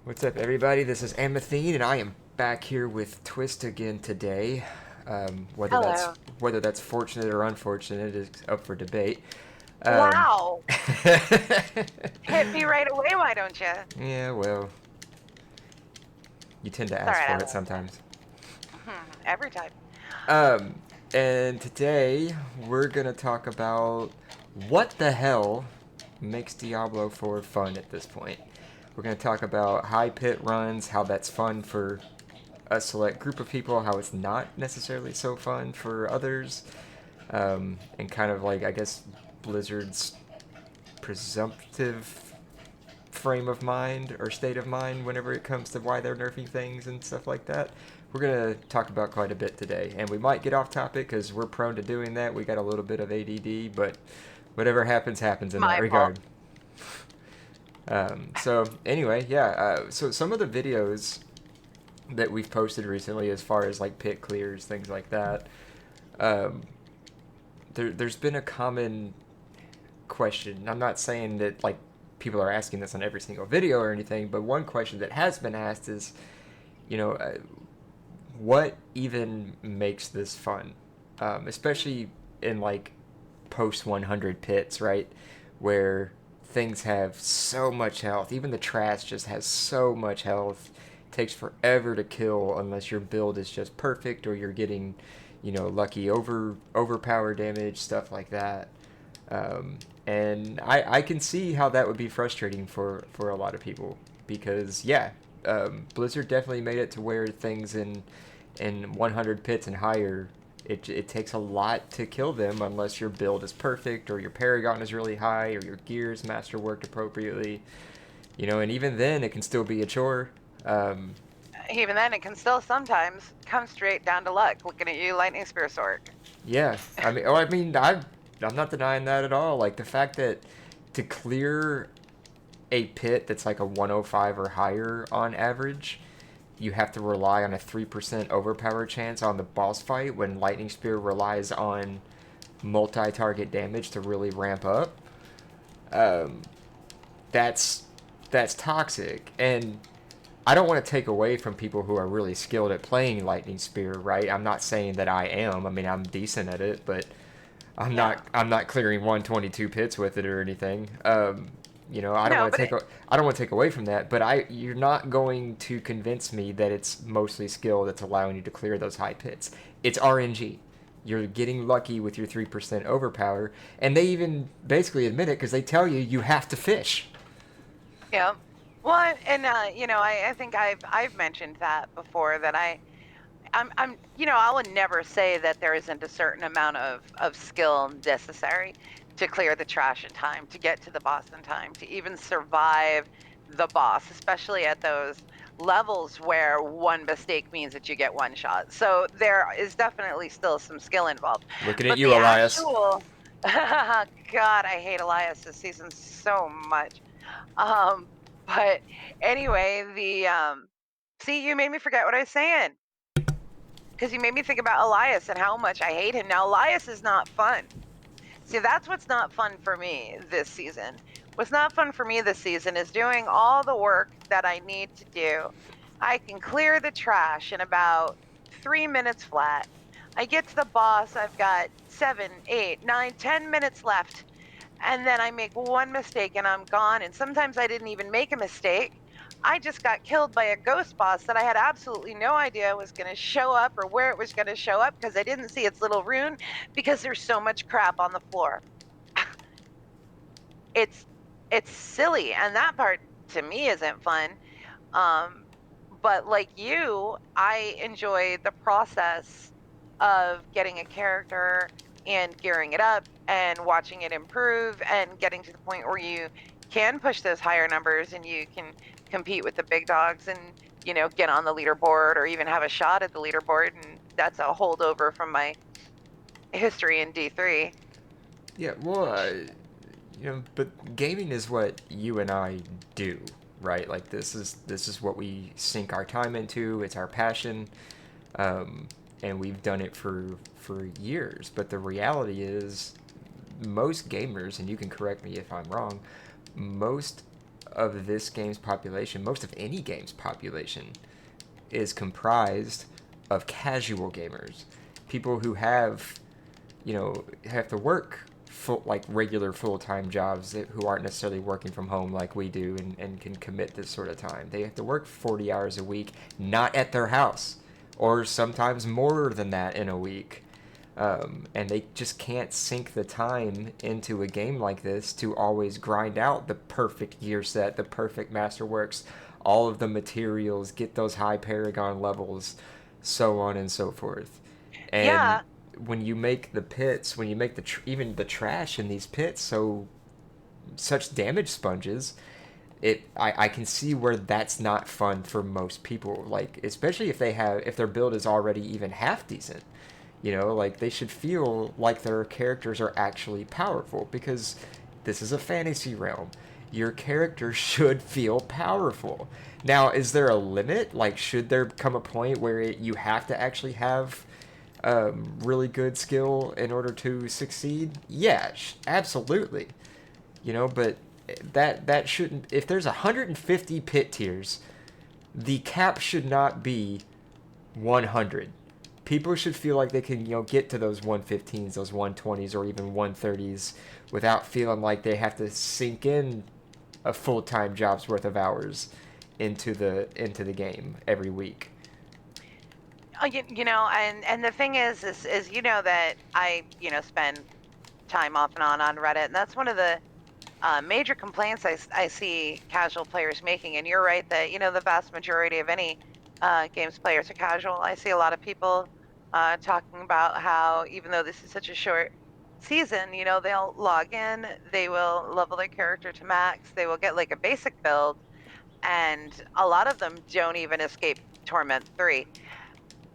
What's up, everybody? This is Amethine, and I am back here with Twist again today. Whether that's Hello. whether that's fortunate or unfortunate is up for debate. Um, Wow. Hit me right away, why don't you? It's yeah, well, you tend to all ask right, I for it love sometimes. that. Every time. Um, and today we're gonna talk about what the hell makes Diablo 4 fun at this point. We're gonna talk about high pit runs, how that's fun for a select group of people, how it's not necessarily so fun for others, and kind of like, I guess, Blizzard's presumptive frame of mind or state of mind whenever it comes to why they're nerfing things and stuff like that. We're going to talk about quite a bit today, and we might get off topic because we're prone to doing that. We got a little bit of ADD, but whatever happens, happens in that My fault. regard. So anyway, yeah. So some of the videos that we've posted recently, as far as like pit clears, things like that, um, there's been a common question. I'm not saying that like people are asking this on every single video or anything, but one question that has been asked is, you know, what even makes this fun, especially in like post 100 pits, right, where things have so much health. Even the trash just has so much health. It takes forever to kill unless your build is just perfect or you're getting, lucky overpower damage, stuff like that. And I can see how that would be frustrating for a lot of people because yeah, Blizzard definitely made it to where things in 100 pits and higher, it takes a lot to kill them unless your build is perfect or your Paragon is really high or your gear is masterworked appropriately. And even then, it can still be a chore. Um, Even then, it can still sometimes come straight down to luck. Looking at you, lightning spear sword. yeah, I'm not denying that at all. Like the fact that to clear a pit that's like a 105 or higher on average, you have to rely on a 3% overpower chance on the boss fight when Lightning Spear relies on multi-target damage to really ramp up. Um, that's that's toxic, and I don't want to take away from people who are really skilled at playing Lightning Spear, right? I'm not saying that I am. I mean, I'm decent at it, but Yeah. I'm not clearing 122 pits with it or anything. No, but I don't want to take away from that, but you're not going to convince me that it's mostly skill that's allowing you to clear those high pits. It's RNG. You're getting lucky with your 3% overpower, and they even basically admit it because they tell you you have to fish. yeah. Well, and I think I've mentioned that before that I will never say that there isn't a certain amount of skill necessary to clear the trash in time, to get to the boss in time, to even survive the boss, especially at those levels where one mistake means that you get one shot. So there is definitely still some skill involved. Looking at But you, the Elias. actual God, I hate Elias this season so much. Um, but anyway, the see, you made me forget what I was saying because you made me think about Elias and how much I hate him. Now, Elias is not fun. See, that's what's not fun for me this season. What's not fun for me this season is doing all the work that I need to do. I can clear the trash in about 3 minutes flat. I get to the boss, I've got 7, 8, 9, 10 minutes left. And then I make one mistake and I'm gone. And sometimes I didn't even make a mistake. I just got killed by a ghost boss that I had absolutely no idea was going to show up or where it was going to show up because I didn't see its little rune because there's so much crap on the floor. It's it's silly, and that part to me isn't fun. Um, but like you, I enjoy the process of getting a character and gearing it up and watching it improve and getting to the point where you can push those higher numbers and you can compete with the big dogs and get on the leaderboard or even have a shot at the leaderboard. And that's a holdover from my history in D3. Yeah, well, but gaming is what you and I do, right? Like this is what we sink our time into. It's our passion, um, and we've done it for years. But the reality is, most gamers, and you can correct me if I'm wrong, most of this game's population, most of any game's population, is comprised of casual gamers, people who have, have to work regular full-time jobs who aren't necessarily working from home like we do and can commit this sort of time. They have to work 40 hours a week, not at their house, or sometimes more than that in a week. And they just can't sink the time into a game like this to always grind out the perfect gear set, the perfect masterworks, all of the materials, get those high paragon levels, so on and so forth. And Yeah. when you make the pits, when you make even the trash in these pits such damage sponges, I can see where that's not fun for most people. Like, especially if their build is already even half decent. Like, they should feel like their characters are actually powerful, because this is a fantasy realm. Your character should feel powerful. Now, is there a limit? Like, should there come a point where you have to actually have really good skill in order to succeed? Yeah, absolutely. But that shouldn't. If there's 150 pit tiers, the cap should not be 100. People should feel like they can, get to those 115s, those 120s, or even 130s without feeling like they have to sink in a full-time job's worth of hours into the game every week. Oh, and the thing is that I spend time off and on Reddit, and that's one of the major complaints I see casual players making. And you're right that the vast majority of any games players are casual. I see a lot of people talking about how, even though this is such a short season, they'll log in, they will level their character to max, they will get like a basic build, and a lot of them don't even escape Torment 3.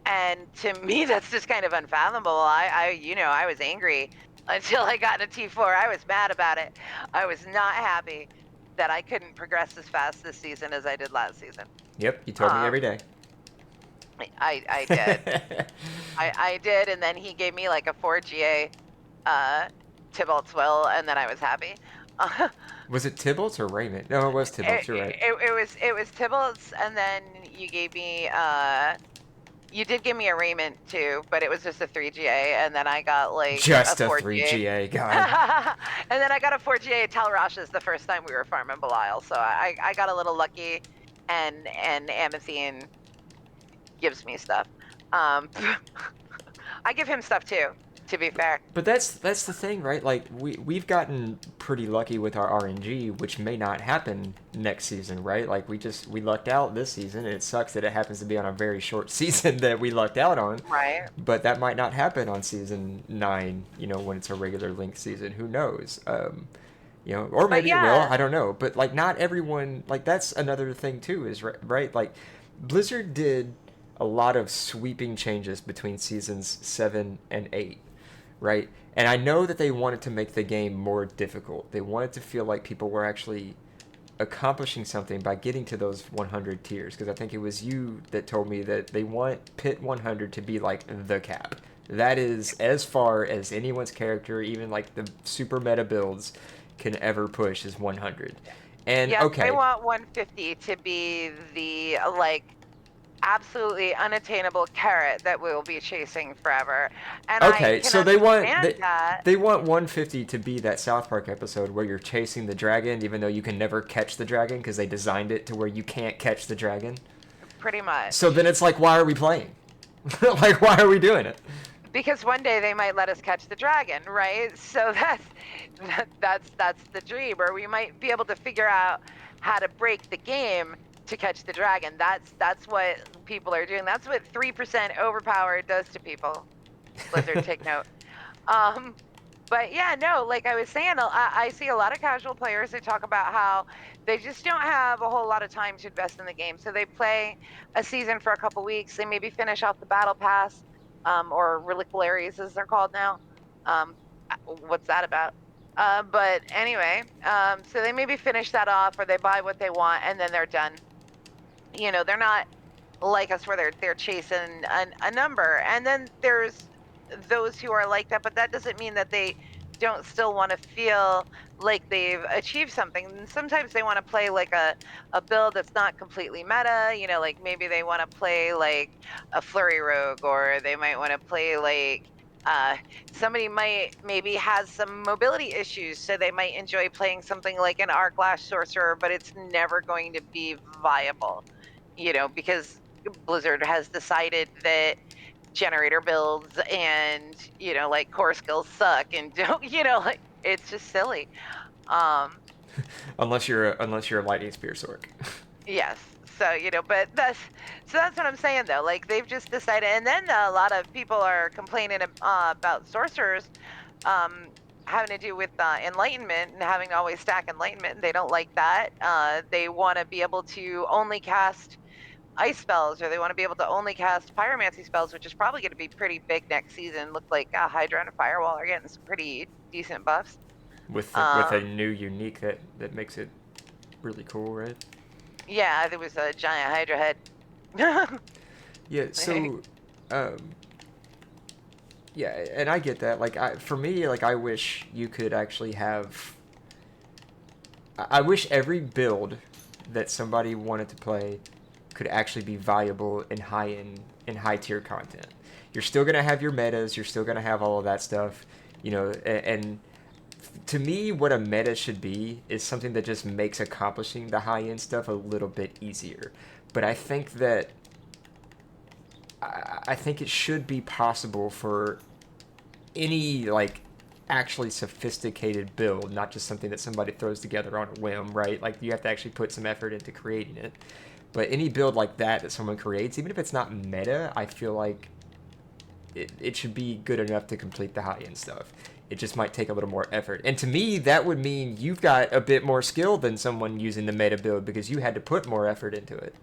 And to me, that's just kind of unfathomable. I was angry until I got to T4. I was mad about it. I was not happy that I couldn't progress as fast this season as I did last season. Yep, you told me every day. I did. I did, and then he gave me like a 4GA Tybalt's Will, and then I was happy. Was it Tybalt's or Raymond? No, it was Tybalt's. You're right. It was Tybalt's, and then you gave me you did give me a Raymond too, but it was just a 3GA, and then I got like Just a a 4GA. 3GA, God. And then I got a 4GA at Talrash's the first time we were farming Belial, so I got a little lucky, and Amethine gives me stuff. I give him stuff too, to be fair. But that's the thing, right? Like, we've gotten pretty lucky with our RNG, which may not happen next season, right? Like, we lucked out this season, and it sucks that it happens to be on a very short season that we lucked out on. Right. But that might not happen on season 9, when it's a regular link season. Who knows? Or maybe it will. I don't know. But, like, not everyone, like, that's another thing too, is right? Like, Blizzard did a lot of sweeping changes between seasons 7 and 8. Right? And I know that they wanted to make the game more difficult. They wanted to feel like people were actually accomplishing something by getting to those 100 tiers. Because I think it was you that told me that they want Pit 100 to be like the cap. That is as far as anyone's character, even like the super meta builds, can ever push is 100. And yes, okay. I want 150 to be the absolutely unattainable carrot that we will be chasing forever. And okay, so they want that. They want 150 to be that South Park episode where you're chasing the dragon, even though you can never catch the dragon because they designed it to where you can't catch the dragon. Pretty much. So then it's like, why are we playing? Like, why are we doing it? Because one day they might let us catch the dragon, right? So that's the dream, or we might be able to figure out how to break the game to catch the dragon. That's what people are doing. That's what 3% overpower does to people. Blizzard, take note. But yeah, no, like I was saying, I see a lot of casual players that talk about how they just don't have a whole lot of time to invest in the game. So they play a season for a couple weeks. They maybe finish off the battle pass, or reliquaries as they're called now. What's that about? But anyway, so they maybe finish that off, or they buy what they want, and then they're done. They're not like us where they're chasing a number. And then there's those who are like that, but that doesn't mean that they don't still want to feel like they've achieved something. And sometimes they want to play like a build that's not completely meta, like maybe they want to play like a flurry rogue, or they might want to play like uh somebody might maybe has some mobility issues, so they might enjoy playing something like an arc lash sorcerer, but it's never going to be viable, because Blizzard has decided that generator builds and like core skills suck and don't like it's just silly. um unless you're a lightning spear sork. yes, so but that's what I'm saying though, like they've just decided. And then a lot of people are complaining about sorcerers, um having to do with enlightenment and having to always stack enlightenment, and they don't like that. They want to be able to only cast ice spells, or they want to be able to only cast pyromancy spells, which is probably going to be pretty big next season. Look like Hydra and Firewall are getting some pretty decent buffs. With a Um, new unique that makes it really cool, right? yeah, there was a giant Hydra head. Yeah. Um, yeah, and I get that. Like, for me, like, I wish you could actually have. I wish every build that somebody wanted to play could actually be valuable in high tier content. You're still gonna have your metas. You're still gonna have all of that stuff, and to me, what a meta should be is something that just makes accomplishing the high end stuff a little bit easier. But I think it should be possible for any like actually sophisticated build, not just something that somebody throws together on a whim, right? Like you have to actually put some effort into creating it. But any build like that someone creates, even if it's not meta, I feel like it should be good enough to complete the high end stuff. It just might take a little more effort. And to me, that would mean you've got a bit more skill than someone using the meta build because you had to put more effort into it.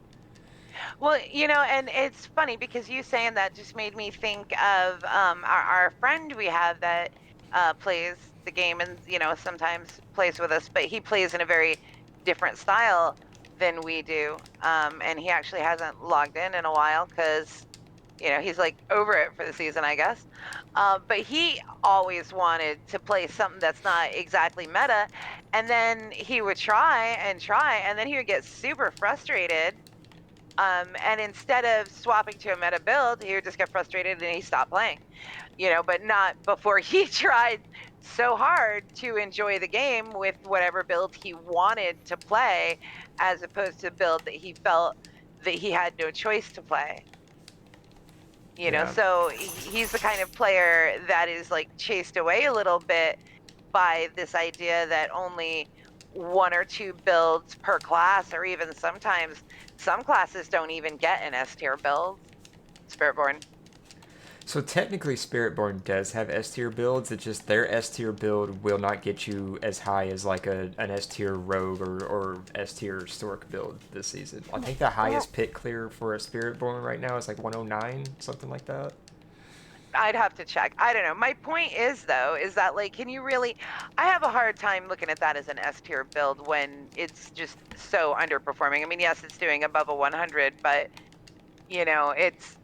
Well, and it's funny because you saying that just made me think of our friend we have that plays the game, and sometimes plays with us, but he plays in a very different style than we do. And he actually hasn't logged in a while because he's like over it for the season, I guess. But he always wanted to play something that's not exactly meta, and then he would try, and then he would get super frustrated. And instead of swapping to a meta build, he would just get frustrated and he stopped playing, but not before he tried so hard to enjoy the game with whatever build he wanted to play, as opposed to a build that he felt that he had no choice to play. Yeah. So he's the kind of player that is like chased away a little bit by this idea that only one or two builds per class, or even sometimes some classes don't even get an S tier build. Spiritborn. So technically, Spiritborn does have S tier builds. It's just their S tier build will not get you as high as like an S tier Rogue or S tier Stork build this season. I think the Well, highest pit clear for a Spiritborn right now is like 109, something like that. I'd have to check. I don't know. My point is though, is that like, can you really? I have a hard time looking at that as an S tier build when it's just so underperforming. I mean, yes, it's doing above a 100, but it's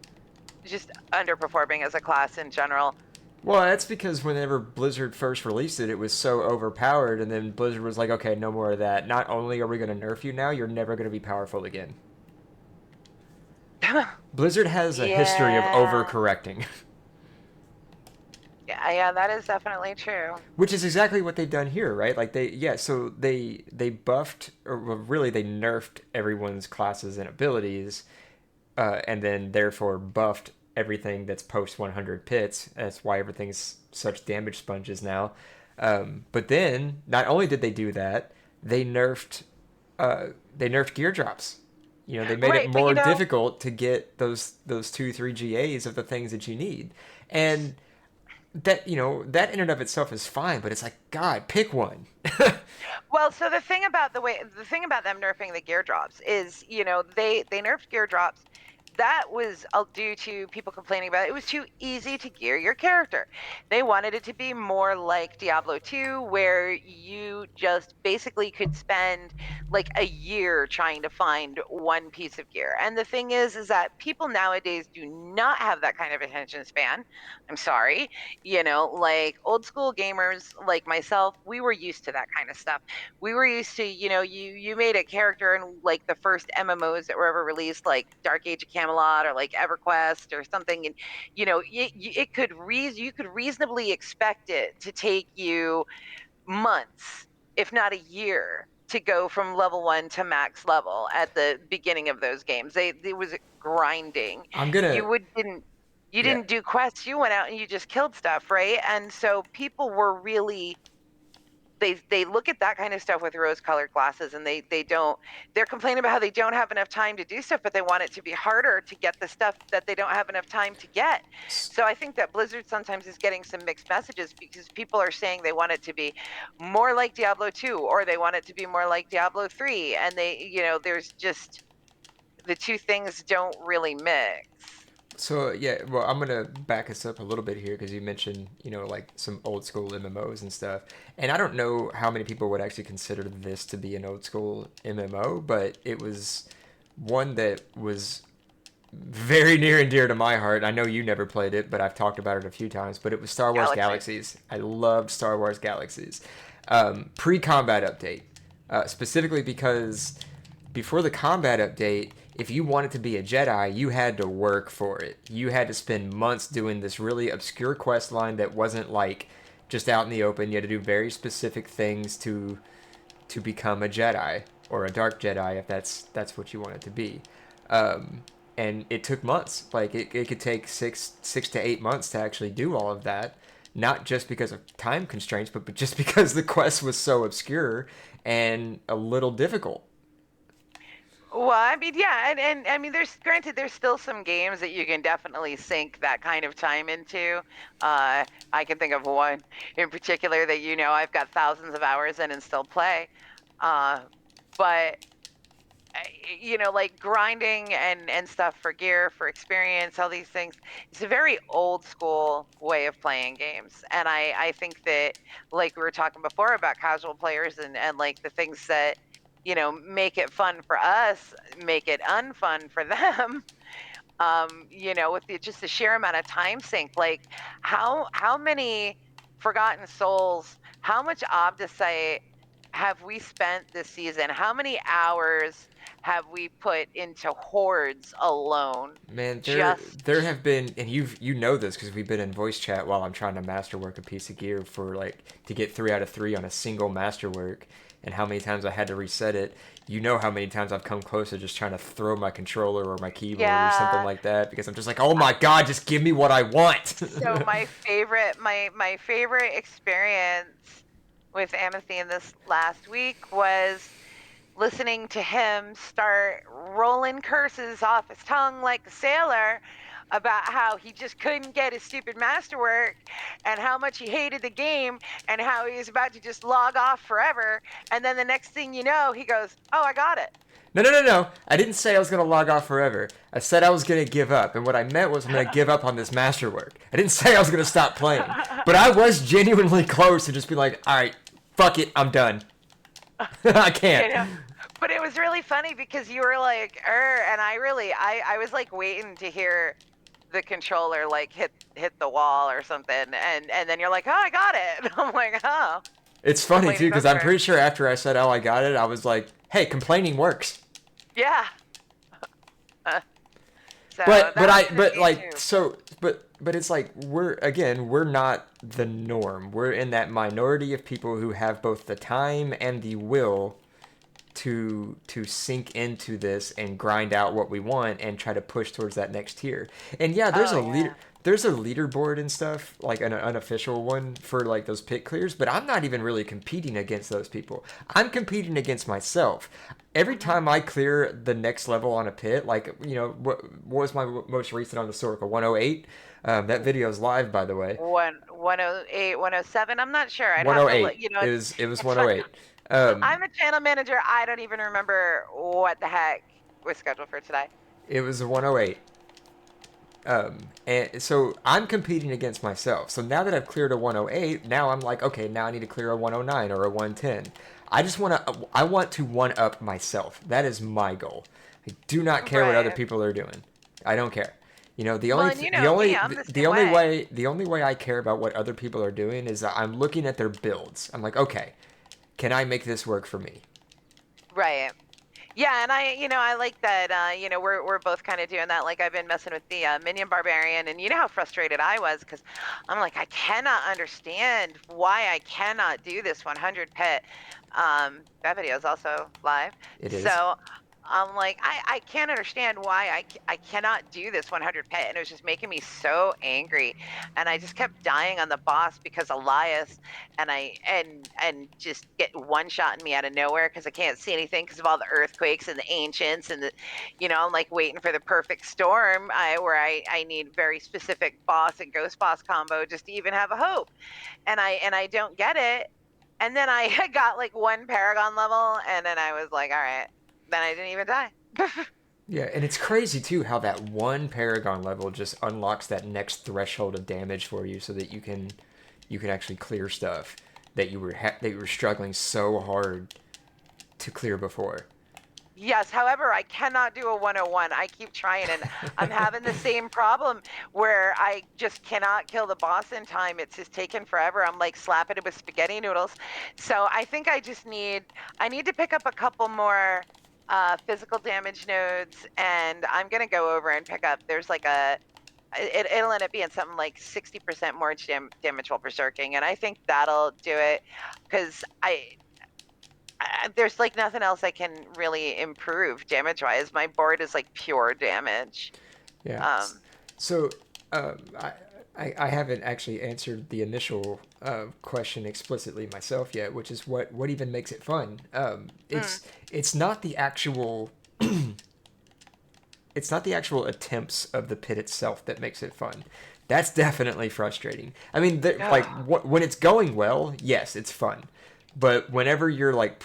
just underperforming as a class in general. Well, that's because whenever Blizzard first released it, it was so overpowered, and then Blizzard was like, okay, no more of that. Not only are we going to nerf you now, you're never going to be powerful again. Blizzard has a history of Yeah. overcorrecting. Yeah, that is definitely true. Which is exactly what they've done here, right? Like so they buffed, or well, really they nerfed everyone's classes and abilities, and then therefore buffed everything that's post 100 pits. That's why everything's such damage sponges now. But then not only did they do that, they nerfed they nerfed gear drops. They made it Right, but more difficult to get those 2 3 GAs of the things that you need, and that in and of itself is fine, but it's like, God, pick one. well, so the thing about them nerfing the gear drops is, they nerfed gear drops that was due to people complaining about it. It was too easy to gear your character. They wanted it to be more like Diablo 2, where you just basically could spend like a year trying to find one piece of gear. And the thing is that people nowadays do not have that kind of attention span. I'm sorry. Like old school gamers like myself, we were used to that kind of stuff. We were used to, you made a character in like the first MMOs that were ever released, like Dark Age of Camelot or like EverQuest or something, and you could reasonably expect it to take you months, if not a year, to go from level 1 to max level at the beginning of those games. It was grinding. I'm gonna, You yeah. didn't do quests, you went out and you just killed stuff, right? And so people were really, they look at that kind of stuff with rose colored glasses, and they're complaining about how they don't have enough time to do stuff, but they want it to be harder to get the stuff that they don't have enough time to get. So I think that Blizzard sometimes is getting some mixed messages, because people are saying they want it to be more like Diablo 2, or they want it to be more like Diablo 3, and there's just, the two things don't really mix. So yeah, well, I'm gonna back us up a little bit here because you mentioned, like some old school MMOs and stuff, and I don't know how many people would actually consider this to be an old school MMO, but it was one that was very near and dear to my heart. I know you never played it, but I've talked about it a few times. But it was Star Wars Galaxy. Galaxies. I loved Star Wars Galaxies. Pre-combat update, specifically because before the combat update, if you wanted to be a Jedi, you had to work for it. You had to spend months doing this really obscure quest line that wasn't like just out in the open. You had to do very specific things to become a Jedi or a dark Jedi if that's what you want it to be. And it took months. Like it could take six to 8 months to actually do all of that. Not just because of time constraints, but just because the quest was so obscure and a little difficult. Well, I mean, yeah, and I mean, there's still some games that you can definitely sink that kind of time into. I can think of one in particular that I've got thousands of hours in and still play. Uh, but like grinding and stuff for gear, for experience, all these things. It's a very old school way of playing games, and I think that, like we were talking before about casual players and like the things that make it fun for us, make it unfun for them. With just the sheer amount of time sink, like how many forgotten souls, how much Obdicite have we spent this season? How many hours have we put into hordes alone? Man, Just there have been, and you know this because we've been in voice chat while I'm trying to masterwork a piece of gear for like to get 3 out of 3 on a single masterwork, and how many times I had to reset it. You know how many times I've come close to just trying to throw my controller or my keyboard or something yeah. like that because I'm just like, oh my god, just give me what I want. So my favorite experience with Amethine this last week was listening to him start rolling curses off his tongue like a sailor about how he just couldn't get his stupid masterwork, and how much he hated the game, and how he was about to just log off forever. And then the next thing you know, he goes, "Oh, I got it." No, no, no, no. I didn't say I was going to log off forever. I said I was going to give up. And what I meant was I'm going to give up on this masterwork. I didn't say I was going to stop playing. But I was genuinely close to just be like, all right, fuck it, I'm done. I you can't. know but it was really funny because you were like, and I was like waiting to hear the controller like hit the wall or something, and then you're like, "Oh, I got it." And I'm like, "Oh, It's funny, too, complaining's because I'm over." pretty sure after I said, oh, I got it, I was like, hey, complaining works. Yeah. So But that was I, good of but you like, too. so, but it's like, we're not the norm. We're in that minority of people who have both the time and the will to sink into this and grind out what we want and try to push towards that next tier. And yeah, Oh yeah. there's a leaderboard and stuff, like an unofficial one for like those pit clears, but I'm not even really competing against those people. I'm competing against myself. Every hmm time I clear the next level on a pit, like, what was my most recent on the Sorka? 108? That video is live, by the way. 108, 107. I'm not sure. I'd have to look. 108. It was It's fun. 108. I'm a channel manager. I don't even remember what the heck was scheduled for today. It was a 108. And so I'm competing against myself. So now that I've cleared a 108, now I'm like, okay, now I need to clear a 109 or a 110. I want to one up myself. That is my goal. I do not care what other Right. people are doing. I don't care. You know, Well, and you know me, I'm the same way. the only way I care about what other people are doing is that I'm looking at their builds. I'm like, okay, can I make this work for me? Right. Yeah, and I like that, we're both kind of doing that. Like I've been messing with the Minion Barbarian, and you know how frustrated I was because I'm like, I cannot understand why I cannot do this 100 pet. That video is also live. It is. So I'm like, I can't understand why I cannot do this 100 pet. And it was just making me so angry. And I just kept dying on the boss because Elias and just get one shot in me out of nowhere because I can't see anything because of all the earthquakes and the ancients and I'm like waiting for the perfect storm where I need very specific boss and ghost boss combo just to even have a hope. And I don't get it. And then I got like one Paragon level, and then I was like, all right. Then I didn't even die. Yeah, and it's crazy too how that one Paragon level just unlocks that next threshold of damage for you, so that you can actually clear stuff that you were struggling so hard to clear before. Yes, however, I cannot do a 101. I keep trying, and I'm having the same problem where I just cannot kill the boss in time. It's just taking forever. I'm like slapping it with spaghetti noodles. So I think I need to pick up a couple more physical damage nodes, and I'm gonna go over and pick up. There's like it'll end up being something like 60% more damage while berserking, and I think that'll do it because there's like nothing else I can really improve damage wise. My board is like pure damage. Yeah. Um, So, um, I, I haven't actually answered the initial question explicitly myself yet, which is what even makes it fun. mm, It's not the actual it's not the actual attempts of the pit itself that makes it fun. That's definitely frustrating. I mean, when it's going well, yes, it's fun. But whenever you're like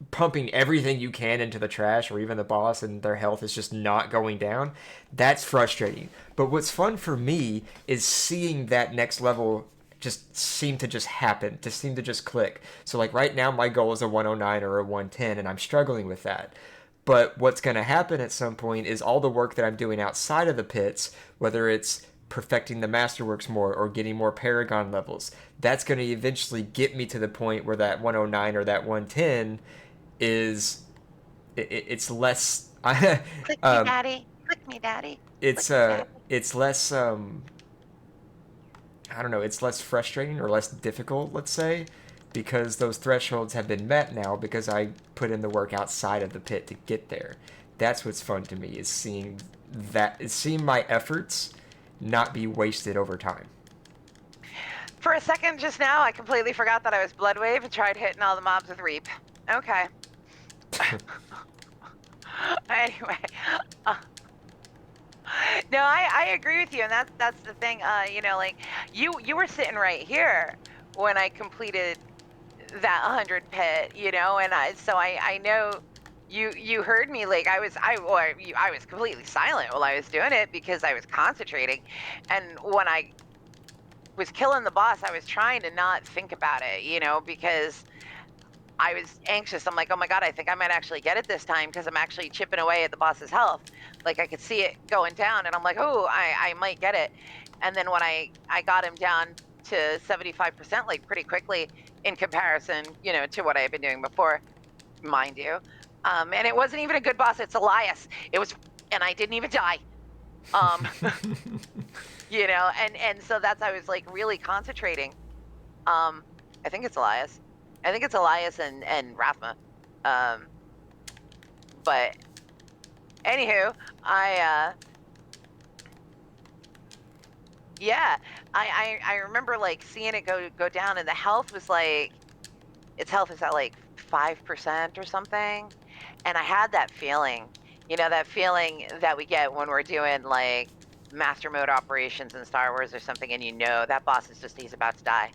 pumping everything you can into the trash, or even the boss, and their health is just not going down, that's frustrating. But what's fun for me is seeing that next level just seem to just happen, to seem to just click. So like right now my goal is a 109 or a 110, and I'm struggling with that. But what's going to happen at some point is all the work that I'm doing outside of the pits, whether it's perfecting the masterworks more or getting more paragon levels, that's going to eventually get me to the point where that 109 or that 110 is it's less click me, um, daddy. Click me, daddy. Click me, daddy. it's less I don't know, it's less frustrating or less difficult, let's say, because those thresholds have been met now because I put in the work outside of the pit to get there. That's what's fun to me, is seeing my efforts not be wasted over time. For a second just now, I completely forgot that I was Blood Wave and tried hitting all the mobs with Reap. Okay. Anyway, uh, no, I agree with you, and that's the thing. Like you were sitting right here when I completed that 100 pit, and I know you heard me. Like I was completely silent while I was doing it because I was concentrating, and when I was killing the boss, I was trying to not think about it, because I was anxious. I'm like, oh my god, I think I might actually get it this time because I'm actually chipping away at the boss's health. Like I could see it going down, and I'm like, oh, I might get it. And then when I got him down to 75%, like pretty quickly in comparison, to what I had been doing before, mind you. And it wasn't even a good boss. It's Elias. It was, and I didn't even die. Um, and so I was like really concentrating. Um, I think it's Elias. I think it's Elias and Rathma. Um, but anywho, yeah, I remember like seeing it go down, and the health was like its health is at like 5% or something, and I had that feeling, that feeling that we get when we're doing like master mode operations in Star Wars or something, and that boss is he's about to die.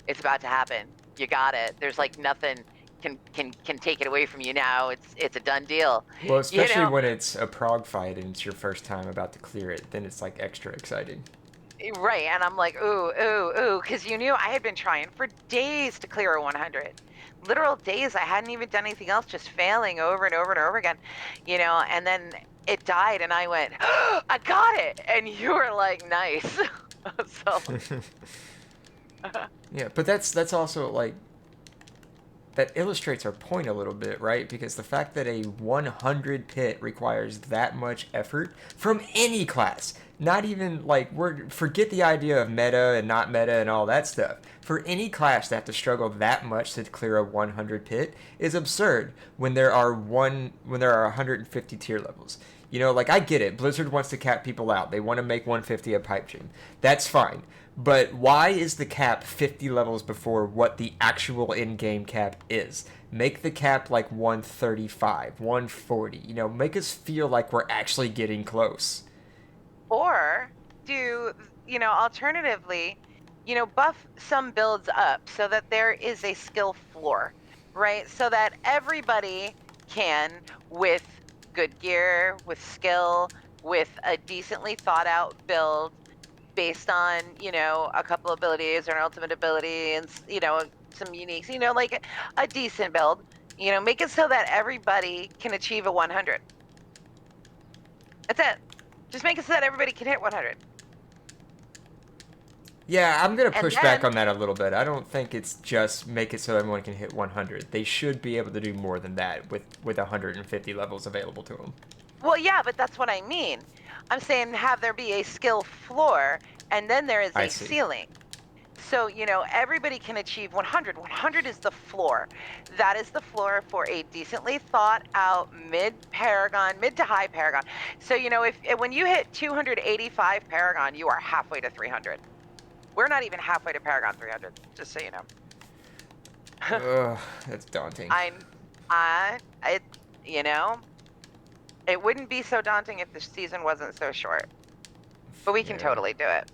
It's about to happen. You got it. There's like nothing can take it away from you now. It's a done deal. Well, You especially know, when it's a prog fight and it's your first time about to clear it, then it's like extra exciting. Right, and I'm like, "Ooh, ooh, ooh," because you knew I had been trying for days to clear a 100. Literal days, I hadn't even done anything else, just failing over and over and over again, and then it died, and I went, "I got it!" And you were like, "Nice." So Yeah, but that's also like that illustrates our point a little bit, right? Because the fact that a 100 pit requires that much effort from any class, not even like forget the idea of meta and not meta and all that stuff. For any class to have to struggle that much to clear a 100 pit is absurd when there are 150 tier levels. Like I get it. Blizzard wants to cap people out. They want to make 150 a pipe dream. That's fine. But why is the cap 50 levels before what the actual in-game cap is? Make the cap like 135, 140. Make us feel like we're actually getting close. or do, alternatively, buff some builds up so that there is a skill floor, right? So that everybody can, with good gear, with skill, with a decently thought out build based on, a couple abilities or an ultimate ability and, some uniques, like a decent build, make it so that everybody can achieve a 100. That's it. Just make it so that everybody can hit 100. Yeah, I'm going to And push back then, on that a little bit. I don't think it's just make it so everyone can hit 100. They should be able to do more than that with 150 levels available to them. well, yeah, but that's what I mean. I'm saying have there be a skill floor and then there is I a see. ceiling. So, everybody can achieve 100. 100 is the floor. That is the floor for a decently thought out mid paragon, mid to high paragon. So, if when you hit 285 paragon, you are halfway to 300. We're not even halfway to paragon 300, just so you know. Ugh, that's daunting. I, it, you know, it wouldn't be so daunting if the season wasn't so short, but we can Yeah. totally do it.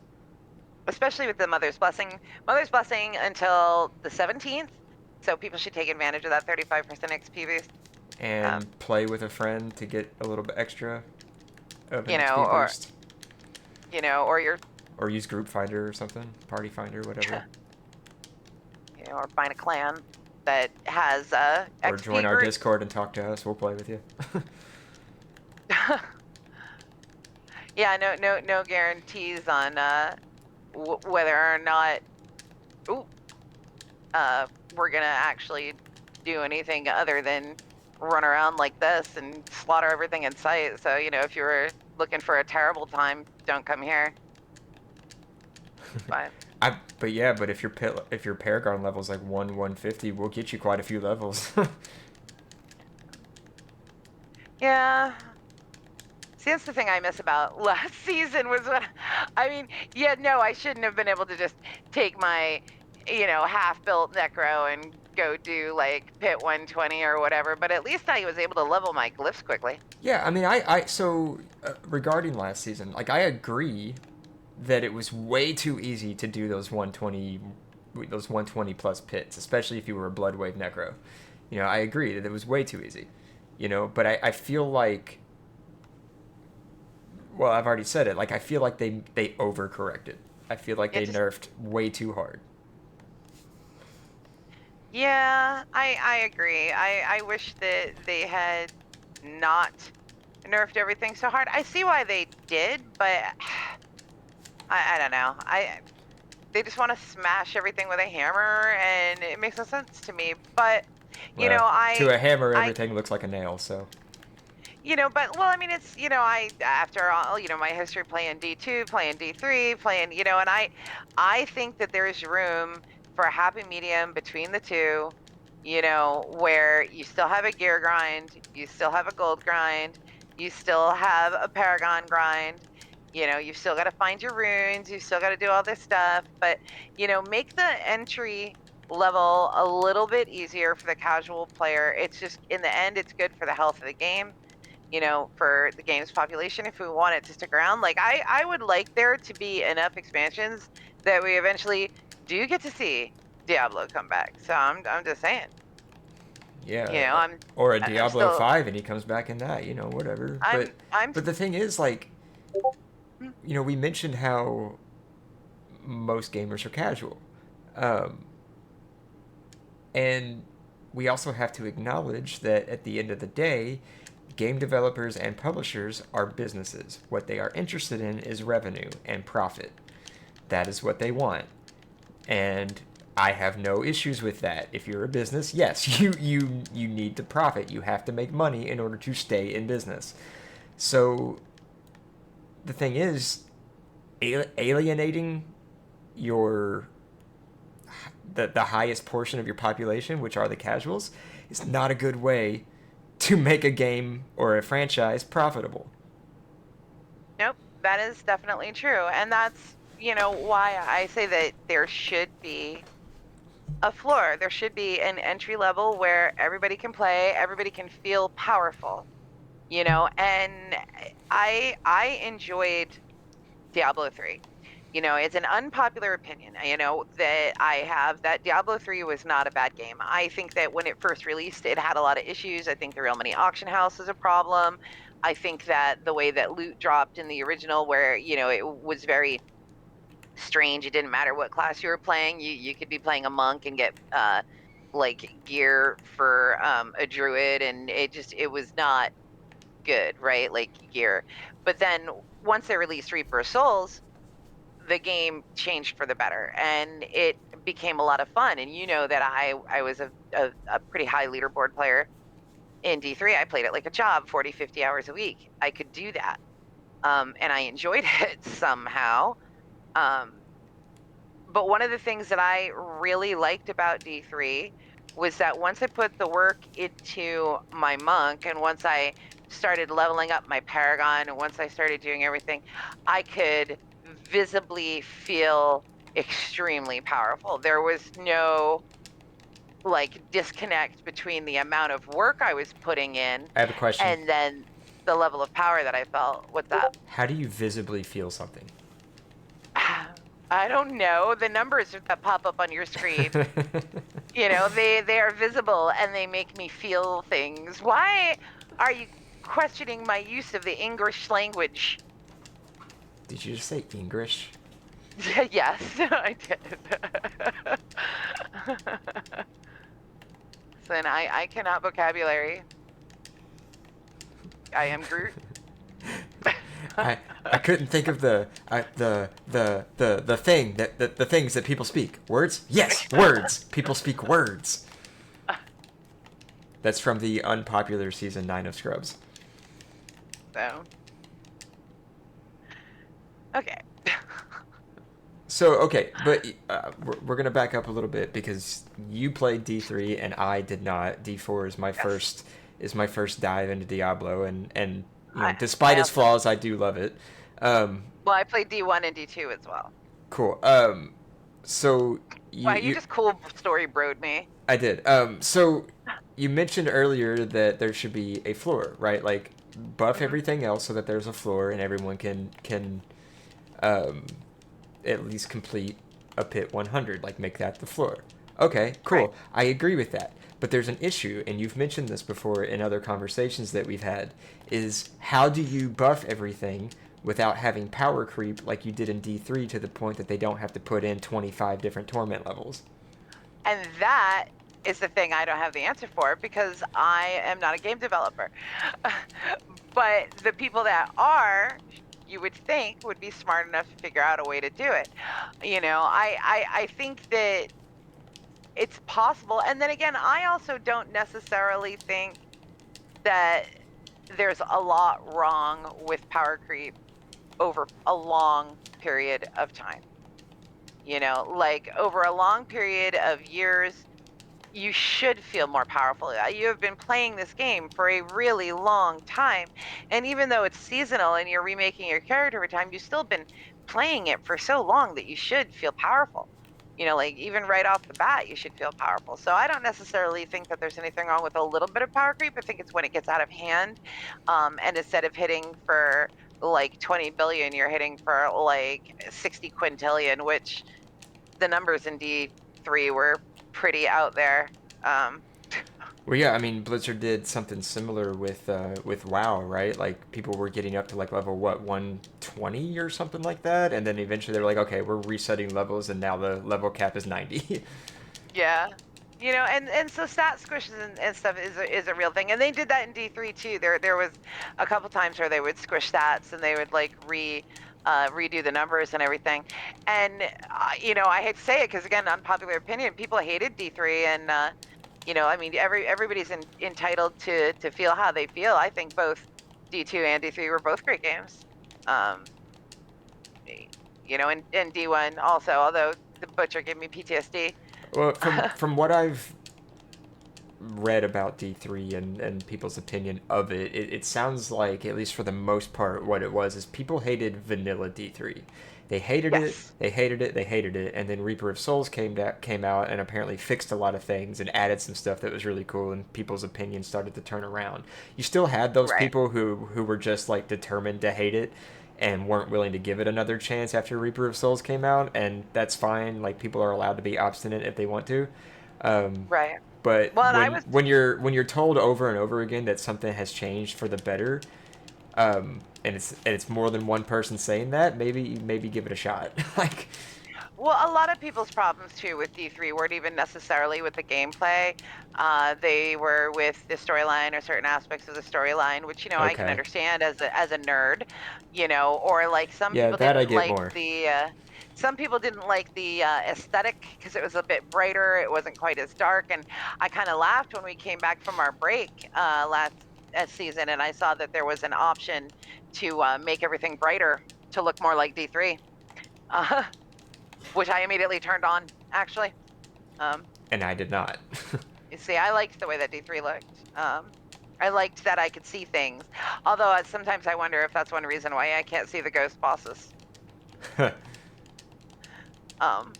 Especially with the Mother's Blessing. Mother's Blessing until the 17th. So people should take advantage of that 35% XP boost. Um, And play with a friend to get a little bit extra of an you know, XP or boost. or your Or use Group Finder or something. Party Finder, whatever. or find a clan that has Or join XP our group. Discord and talk to us. We'll play with you. Yeah, no guarantees on whether or not ooh, we're gonna actually do anything other than run around like this and slaughter everything in sight. So, if you were looking for a terrible time, don't come here. But but if your Paragon level's like 150, we'll get you quite a few levels. yeah. See, that's the thing I miss about last season was when, I mean, yeah, no, I shouldn't have been able to just take my, half-built Necro and go do like pit 120 or whatever, but at least I was able to level my glyphs quickly. Yeah, I mean, so regarding last season, like I agree that it was way too easy to do those 120 plus pits, especially if you were a Bloodwave Necro. I agree that it was way too easy. But I feel like, well, I've already said it. Like I feel like they overcorrected. I feel like It they just, nerfed way too hard. yeah, I agree. I wish that they had not nerfed everything so hard. I see why they did, but I don't know. They just want to smash everything with a hammer, and it makes no sense to me. But Well, to a hammer, I, everything looks like a nail. So but well, I mean, it's I after all, my history playing D2, playing D3, playing, and I think that there is room for a happy medium between the two. Where you still have a gear grind, you still have a gold grind, you still have a paragon grind. You've still got to find your runes, you've still got to do all this stuff, but make the entry level a little bit easier for the casual player. It's just in the end, it's good for the health of the game, for the game's population if we want it to stick around. Like I would like there to be enough expansions that we eventually do get to see Diablo come back. So I'm just saying. Yeah, I'm or a I'm Diablo still 5 and he comes back in that, whatever. But I'm but the thing is, like, mm, we mentioned how most gamers are casual. Um, and we also have to acknowledge that at the end of the day, game developers and publishers are businesses. What they are interested in is revenue and profit. That is what they want. And I have no issues with that. If you're a business, yes, you need to profit. You have to make money in order to stay in business. So the thing is, alienating your the highest portion of your population, which are the casuals, is not a good way to make a game or a franchise profitable. nope, that is definitely true. And that's, why I say that there should be a floor. There should be an entry level where everybody can play, everybody can feel powerful, and I enjoyed Diablo 3. It's an unpopular opinion, that I have, that Diablo 3 was not a bad game. I think that when it first released, it had a lot of issues. I think the real money auction house is a problem. I think that the way that loot dropped in the original, where, it was very strange. It didn't matter what class you were playing. You could be playing a monk and get like gear for a druid, and it was not good, right? Like gear. But then once they released Reaper of Souls, the game changed for the better, and it became a lot of fun. And that I was a pretty high leaderboard player in D3. I played it like a job, 40, 50 hours a week. I could do that. And I enjoyed it somehow. Um, but one of the things that I really liked about D3 was that once I put the work into my monk, and once I started leveling up my paragon, and once I started doing everything, I could visibly feel extremely powerful. There was no like disconnect between the amount of work I was putting in I have a question. and then the level of power that I felt. What's up? How do you visibly feel something? I don't know. The numbers that pop up on your screen, they are visible and they make me feel things. Why are you questioning my use of the English language? Did you just say English? Yes, I did. Listen, I cannot vocabulary. I am Groot. I couldn't think of the thing the things that people speak. Words? Yes, words. People speak words. That's from the unpopular season 9 of Scrubs. So, okay. So okay, but we're gonna back up a little bit because you played D3 and I did not. D4 is my Yes. first dive into Diablo, and I despite I its also flaws, I do love it. Um, well, I played D1 and D2 as well. cool. So Wow, you you you just cool story broed me. I did. So you mentioned earlier that there should be a floor, right? Like buff Hmm. everything else so that there's a floor and everyone can um, at least complete a pit 100, like make that the floor. Okay, Right. cool. I agree with that. But there's an issue, and you've mentioned this before in other conversations that we've had, is how do you buff everything without having power creep like you did in D3 to the point that they don't have to put in 25 different torment levels? And that is the thing I don't have the answer for because I am not a game developer. But the people that are, you would think would be smart enough to figure out a way to do it. I think that it's possible. And then again, I also don't necessarily think that there's a lot wrong with power creep over a long period of time. Like over a long period of years, you should feel more powerful. You have been playing this game for a really long time. And even though it's seasonal and you're remaking your character every time, you've still been playing it for so long that you should feel powerful. Like even right off the bat, you should feel powerful. So I don't necessarily think that there's anything wrong with a little bit of power creep. I think it's when it gets out of hand. And instead of hitting for like 20 billion, you're hitting for like 60 quintillion, which the numbers in D3 were pretty out there. Um, Well, yeah, I mean, Blizzard did something similar with WoW, right? Like people were getting up to like level what 120 or something like that, and then eventually they're like, okay, we're resetting levels, and now the level cap is 90. Yeah. And so stat squishes and stuff is a real thing. And they did that in D3 too. There was a couple times where they would squish stats and they would like redo the numbers and everything. And I hate to say it because again, unpopular opinion, people hated D3 and I mean everybody's entitled to feel how they feel. I think both D2 and D3 were both great games. Um and D1 also, although the butcher gave me PTSD. Well, from what I've read about D3 and people's opinion of it sounds like, at least for the most part, what it was is people hated vanilla D3. They hated it, Yes. they hated it, they hated it, and then Reaper of Souls came out and apparently fixed a lot of things and added some stuff that was really cool, and people's opinions started to turn around. You still had those Right. people who were just like determined to hate it and weren't willing to give it another chance after Reaper of Souls came out, and that's fine. Like people are allowed to be obstinate if they want to. Um, Right. but Well, and I when was when you're told over and over again that something has changed for the better, and it's more than one person saying that, maybe give it a shot. Like, well, a lot of people's problems too with D3 weren't even necessarily with the gameplay. They were with the storyline or certain aspects of the storyline, which I can okay, understand as a nerd, or like yeah, that I get more. some people didn't like the aesthetic because it was a bit brighter. It wasn't quite as dark, and I kind of laughed when we came back from our break last season, and I saw that there was an option to make everything brighter to look more like D3. Uh, which I immediately turned on, actually. Um, And I did not. you see, I liked the way that D3 looked. I liked that I could see things. Although sometimes I wonder if that's one reason why I can't see the ghost bosses. Um,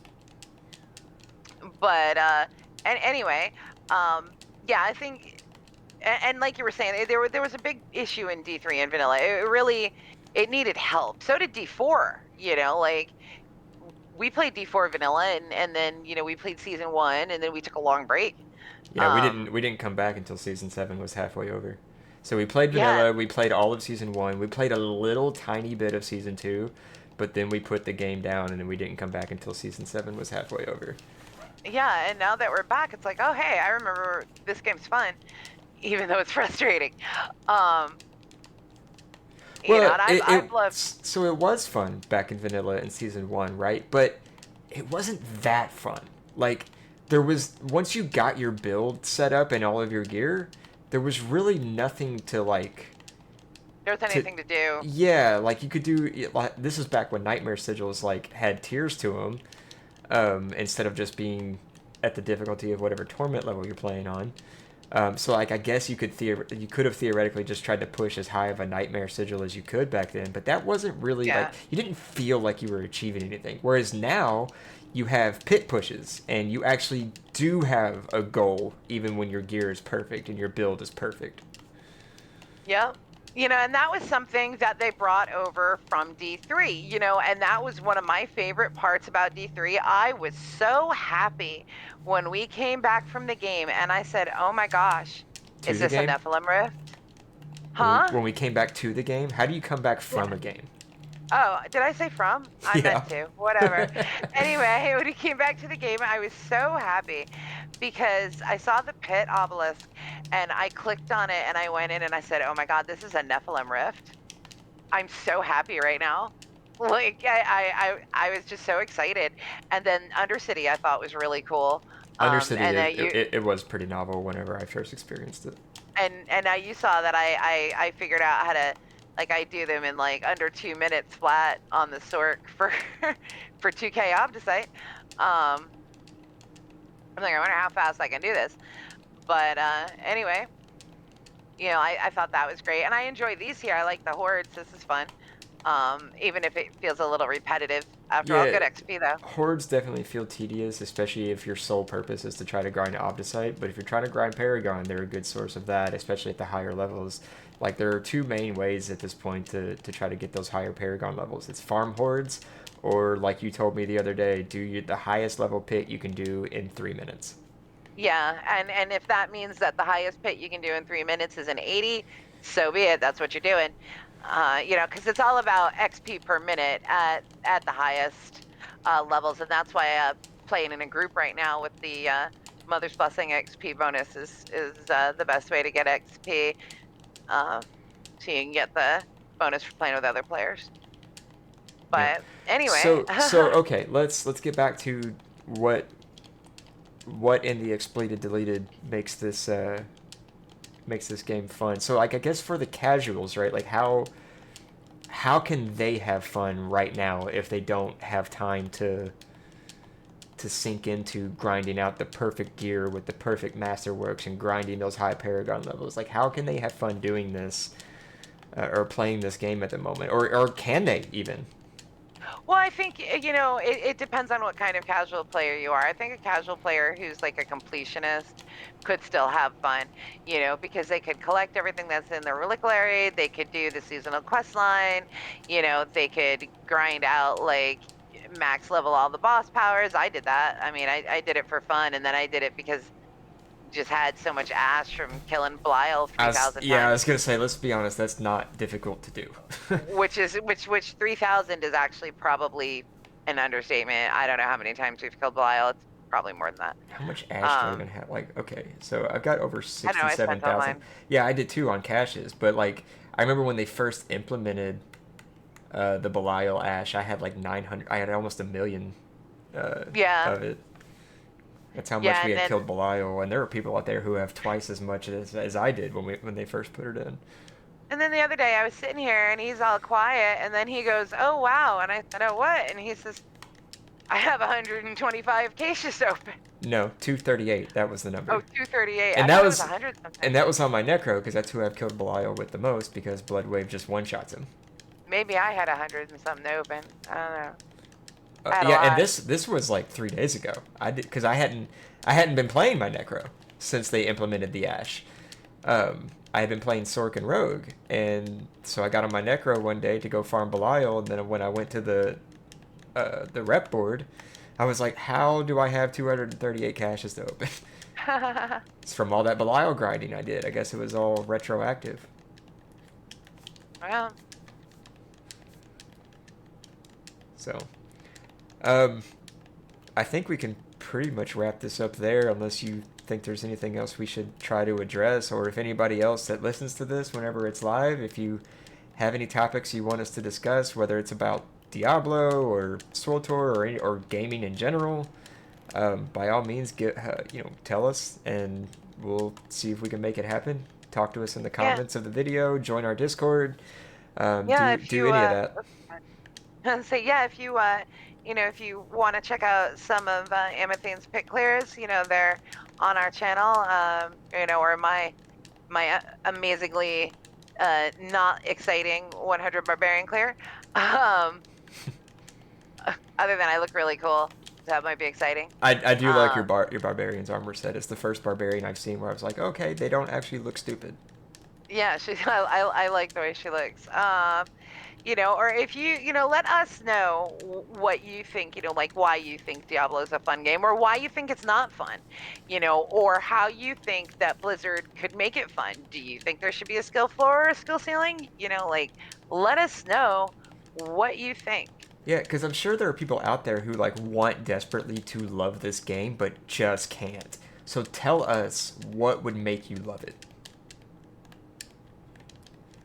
but and anyway, yeah, I think, and like you were saying, there was a big issue in D3 and vanilla. It needed help. So did D4. Like we played D4 vanilla, and then we played season 1, and then we took a long break. Yeah, we didn't Um, we didn't come back until season 7 was halfway over. So we played yeah, vanilla, we played all of season 1, we played a little tiny bit of season 2, but then we put the game down and then we didn't come back until season 7 was halfway over. yeah, and now that we're back, it's like, oh hey, I remember this game's fun, even though it's frustrating. Um, Well, and I've loved. so it was fun back in vanilla in season 1, right? But it wasn't that fun. Like there was, once you got your build set up and all of your gear, there was really nothing to like There was to anything to do. yeah, like you could do like this is back when Nightmare Sigils like had tiers to them, instead of just being at the difficulty of whatever torment level you're playing on. So like I guess you could have theoretically just tried to push as high of a Nightmare Sigil as you could back then, but that wasn't really like, Yeah, you didn't feel like you were achieving anything. Whereas now you have pit pushes and you actually do have a goal even when your gear is perfect and your build is perfect. yeah. And that was something that they brought over from D3, and that was one of my favorite parts about D3. I was so happy when we came back from the game and I said, oh my gosh, To is the this a game, Nephilim Rift? when we Huh? when we came back to the game, how do you come back Yeah. from a game? Oh, did I say from? I Yeah. meant to. Whatever. Anyway, when we came back to the game, I was so happy because I saw the pit obelisk and I clicked on it and I went in and I said, "Oh my God, this is a Nephilim Rift." I'm so happy right now. Like I was just so excited. And then Undercity I thought was really cool. Undercity, And it, you it, it was pretty novel whenever I first experienced it. and now you saw that I figured out how to, like, I do them in like under 2 minutes flat on the Sork for for 2K Opticite. I'm like, I wonder how fast I can do this. But anyway, I thought that was great, and I enjoy these here. I like the hordes. This is fun. Even if it feels a little repetitive. After all, Yeah, good XP though. hordes definitely feel tedious, especially if your sole purpose is to try to grind Obdicite. But if you're trying to grind Paragon, they're a good source of that, especially at the higher levels. Like there are two main ways at this point to try to get those higher Paragon levels. It's farm hordes, or like you told me the other day, do the highest level pit you can do in 3 minutes. Yeah, and if that means that the highest pit you can do in 3 minutes is an 80, so be it. That's what you're doing. Because it's all about XP per minute at the highest levels, and that's why playing in a group right now with the Mother's Blessing XP bonus is the best way to get XP. Uh, so you can get the bonus for playing with other players. Yeah. But anyway, So okay, let's get back to what what in the expleted deleted makes this game fun. So like I guess for the casuals, right? Like how can they have fun right now if they don't have time to sink into grinding out the perfect gear with the perfect masterworks and grinding those high paragon levels? Like how can they have fun doing this or playing this game at the moment, or can they even? well, I think, it depends on what kind of casual player you are. I think a casual player who's like a completionist could still have fun, because they could collect everything that's in the reliquary. They could do the seasonal quest line. They could grind out like max level all the boss powers. I did that. I mean, I did it for fun, and then I did it because just had so much ash from killing Belial 3,000 I times. was gonna say, let's be honest, that's not difficult to do. Which 3,000 is actually probably an understatement. I don't know how many times we've killed Belial. It's probably more than that. How much ash do I Um, even have? Like, okay, so I've got over I don't know. I spent all 67,000. mine. Yeah, I did too on caches, but like, I remember when they first implemented the Belial ash, I had like 900, I had almost a million uh, Yeah, of it. That's how much yeah, we and had then killed Belial, and there are people out there who have twice as much as I did when they first put it in. the other day I was sitting here and he's all quiet, and then he goes, "Oh wow," and I said, "Oh what?" And he says, "I have 125 cases open." No, 238, that was the Oh, number. 238. I And thought it was 100 something. that was on my Necro, because that's who I've killed Belial with the most, because Blood Wave just one-shots him. Maybe I had 100 and something open. I don't know. I had a Yeah, and lot. this was like 3 days ago. I did because I hadn't been playing my Necro since they implemented the Ash. I had been playing Sork and Rogue, and so I got on my Necro one day to go farm Belial, and then when I went to the rep board, I was like, how do I have 238 caches to open? It's from all that Belial grinding I did. I guess it was all retroactive. Well, So, um, I think we can pretty much wrap this up there, unless you think there's anything else we should try to address, or if anybody else that listens to this whenever it's live, if you have any topics you want us to discuss, whether it's about Diablo or SWTOR or gaming in general, by all means, tell us, and we'll see if we can make it happen. Talk to us in the yeah. comments of the video. Join our Discord. Yeah, if Do you any of that. so yeah, if you want to check out some of Amethyne's pick clears, they're on our channel. Or my amazingly not exciting 100 barbarian clear. Um, Other than I look really cool, so that might be exciting. I do like Um, your barbarian's armor set. It's the first barbarian I've seen where I was like, okay, they don't actually look stupid. yeah, I like the way she looks. Or if let us know what you think, like why you think Diablo is a fun game, or why you think it's not fun, or how you think that Blizzard could make it fun. Do you think there should be a skill floor or a skill ceiling? Like let us know what you think. Yeah, because I'm sure there are people out there who like want desperately to love this game but just can't. So tell us what would make you love it.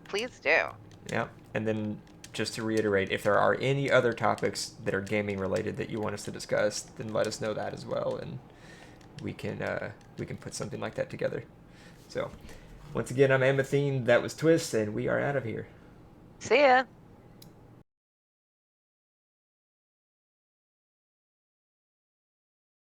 Please do. Yeah, and then just to reiterate, if there are any other topics that are gaming related that you want us to discuss, then let us know that as well, and we can put something like that together. So, once again, I'm Amethine. That was Twist, and we are out of here. See ya.